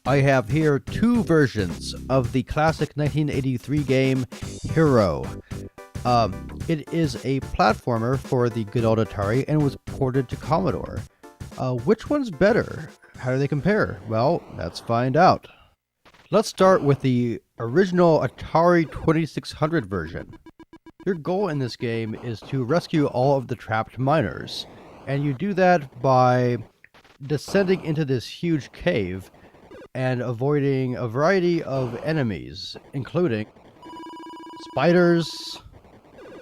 I have here two versions of the classic 1983 game H.E.R.O. It is a platformer for the good old Atari and was ported to Commodore. Which one's better? How do they compare? Well, let's find out. Let's start with the original Atari 2600 version. Your goal in this game is to rescue all of the trapped miners, and you do that by descending into this huge cave and avoiding a variety of enemies, including spiders,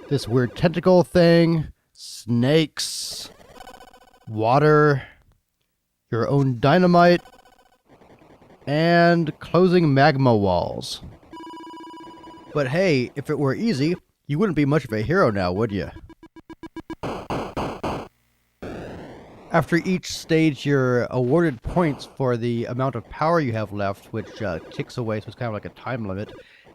this weird tentacle thing, snakes, water, your own dynamite, and closing magma walls. But hey, if it were easy, you wouldn't be much of a hero now, would you? After each stage, you're awarded points for the amount of power you have left, which ticks away, so it's kind of like a time limit,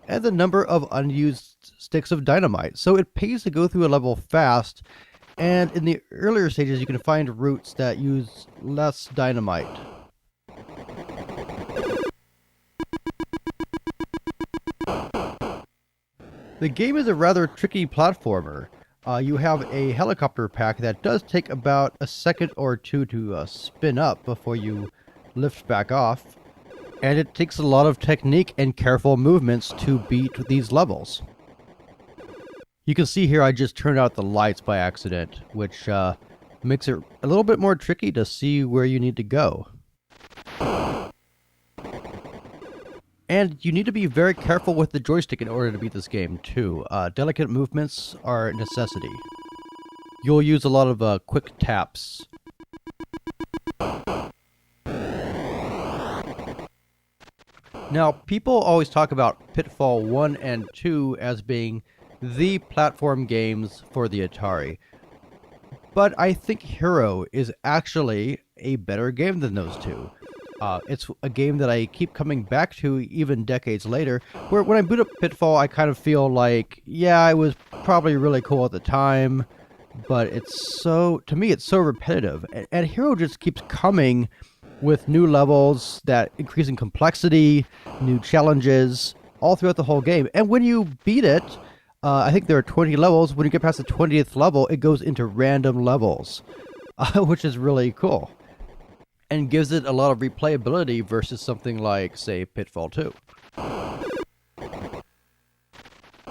and the number of unused sticks of dynamite. So it pays to go through a level fast, and in the earlier stages, you can find routes that use less dynamite. The game is a rather tricky platformer. You have a helicopter pack that does take about a second or two to spin up before you lift back off, and it takes a lot of technique and careful movements to beat these levels. You can see here I just turned out the lights by accident, which makes it a little bit more tricky to see where you need to go. And you need to be very careful with the joystick in order to beat this game, too. Delicate movements are a necessity. You'll use a lot of quick taps. Now, people always talk about Pitfall 1 and 2 as being the platform games for the Atari. But I think H.E.R.O is actually a better game than those two. It's a game that I keep coming back to even decades later, where when I boot up Pitfall, I kind of feel like, yeah, it was probably really cool at the time, but to me, it's so repetitive. And H.E.R.O just keeps coming with new levels that increase in complexity, new challenges, all throughout the whole game. And when you beat it, I think there are 20 levels. When you get past the 20th level, it goes into random levels, which is really cool, and gives it a lot of replayability versus something like, say, Pitfall 2.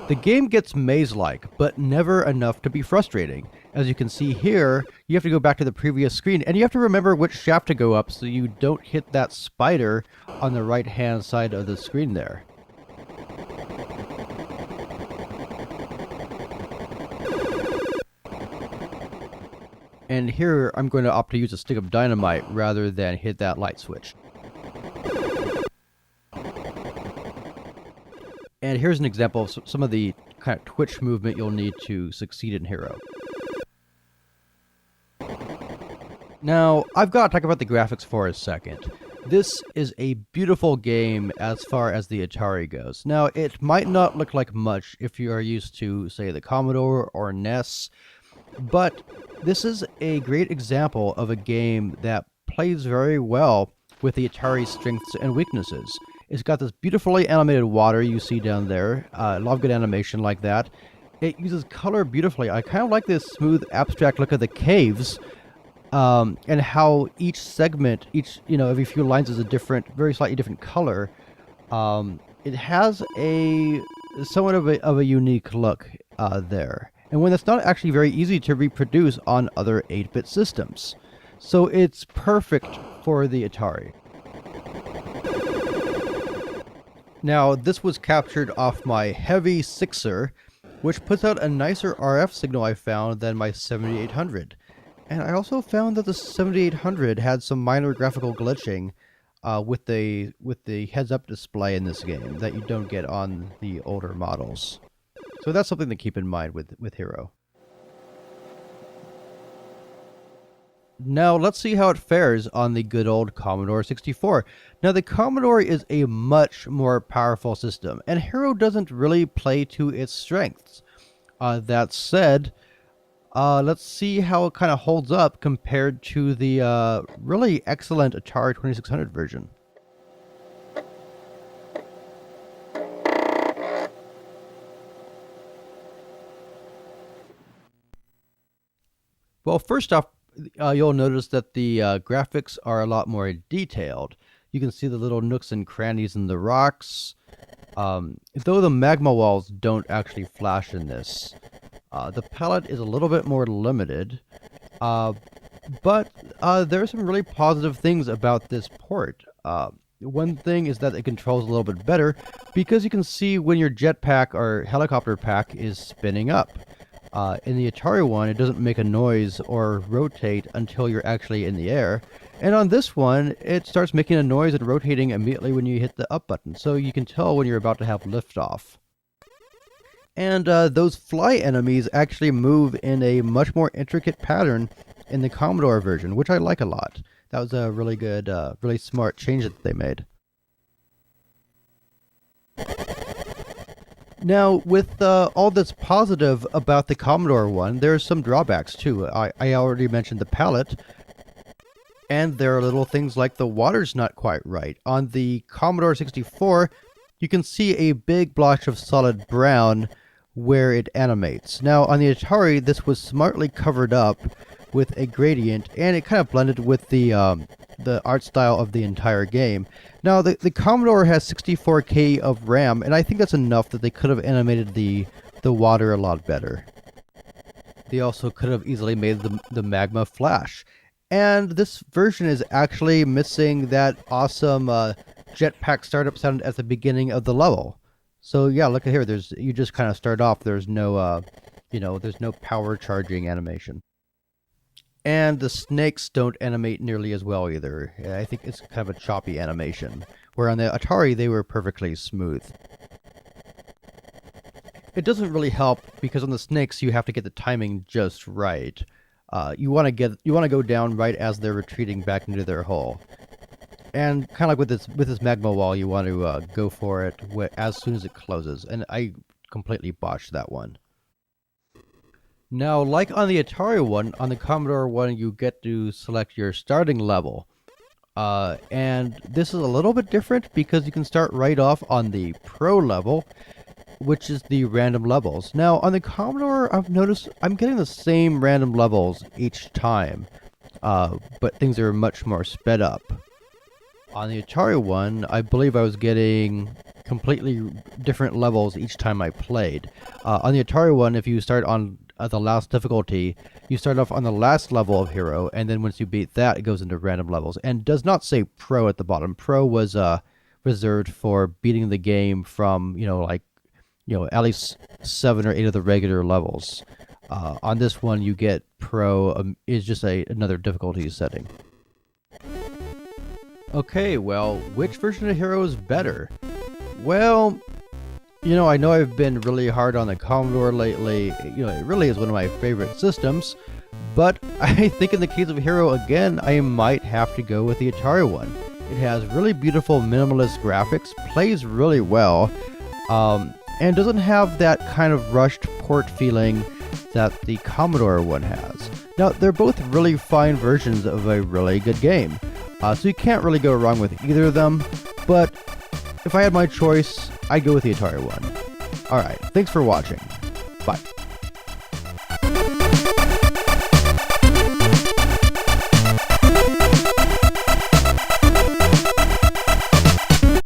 The game gets maze-like, but never enough to be frustrating. As you can see here, you have to go back to the previous screen, and you have to remember which shaft to go up so you don't hit that spider on the right-hand side of the screen there. And here, I'm going to opt to use a stick of dynamite rather than hit that light switch. And here's an example of some of the kind of twitch movement you'll need to succeed in H.E.R.O. Now, I've got to talk about the graphics for a second. This is a beautiful game as far as the Atari goes. Now, it might not look like much if you are used to, say, the Commodore or NES, but this is a great example of a game that plays very well with the Atari's strengths and weaknesses. It's got this beautifully animated water you see down there. I love good animation like that. It uses color beautifully. I kind of like this smooth, abstract look of the caves, and how each segment, every few lines is a very slightly different color. It has somewhat of a unique look there. And one that's not actually very easy to reproduce on other 8-bit systems. So it's perfect for the Atari. Now, this was captured off my heavy 6er, which puts out a nicer RF signal I found than my 7800. And I also found that the 7800 had some minor graphical glitching with the heads-up display in this game that you don't get on the older models. So that's something to keep in mind with H.E.R.O. Now let's see how it fares on the good old Commodore 64. Now the Commodore is a much more powerful system, and H.E.R.O doesn't really play to its strengths. That said, let's see how it kind of holds up compared to the really excellent Atari 2600 version. Well, first off, you'll notice that the graphics are a lot more detailed. You can see the little nooks and crannies in the rocks. Though the magma walls don't actually flash in this. The palette is a little bit more limited, but there are some really positive things about this port. One thing is that it controls a little bit better because you can see when your jetpack or helicopter pack is spinning up. In the Atari one, it doesn't make a noise or rotate until you're actually in the air. And on this one, it starts making a noise and rotating immediately when you hit the up button, so you can tell when you're about to have liftoff. And those fly enemies actually move in a much more intricate pattern in the Commodore version, which I like a lot. That was a really good, really smart change that they made. Now, with all that's positive about the Commodore one, there's some drawbacks too. I already mentioned the palette, and there are little things like the water's not quite right. On the Commodore 64, you can see a big blotch of solid brown where it animates. Now, on the Atari, this was smartly covered up with a gradient, and it kind of blended with the art style of the entire game. Now, the Commodore has 64K of RAM, and I think that's enough that they could have animated the water a lot better. They also could have easily made the magma flash. And this version is actually missing that awesome jetpack startup sound at the beginning of the level. So yeah, look at here. You just kind of start off. There's no, there's no power charging animation. And the snakes don't animate nearly as well either. I think it's kind of a choppy animation. Where on the Atari, they were perfectly smooth. It doesn't really help because on the snakes, you have to get the timing just right. You want to go down right as they're retreating back into their hole. And kind of like with this magma wall, you want to go for it as soon as it closes. And I completely botched that one. Now, like on the Atari one, on the Commodore one, you get to select your starting level. And this is a little bit different because you can start right off on the Pro level, which is the random levels. Now, on the Commodore, I've noticed I'm getting the same random levels each time, but things are much more sped up. On the Atari one, I believe I was getting completely different levels each time I played. On the Atari one, if you start on the last difficulty, you start off on the last level of H.E.R.O, and then once you beat that, it goes into random levels. And does not say Pro at the bottom. Pro was reserved for beating the game from, at least 7 or 8 of the regular levels. On this one, you get Pro, is just another difficulty setting. Okay, well, which version of H.E.R.O is better? Well, I know I've been really hard on the Commodore lately. It really is one of my favorite systems. But I think in the case of H.E.R.O again, I might have to go with the Atari one. It has really beautiful minimalist graphics, plays really well, and doesn't have that kind of rushed port feeling that the Commodore one has. Now, they're both really fine versions of a really good game, so you can't really go wrong with either of them, but if I had my choice, I'd go with the Atari one. Alright, thanks for watching. Bye.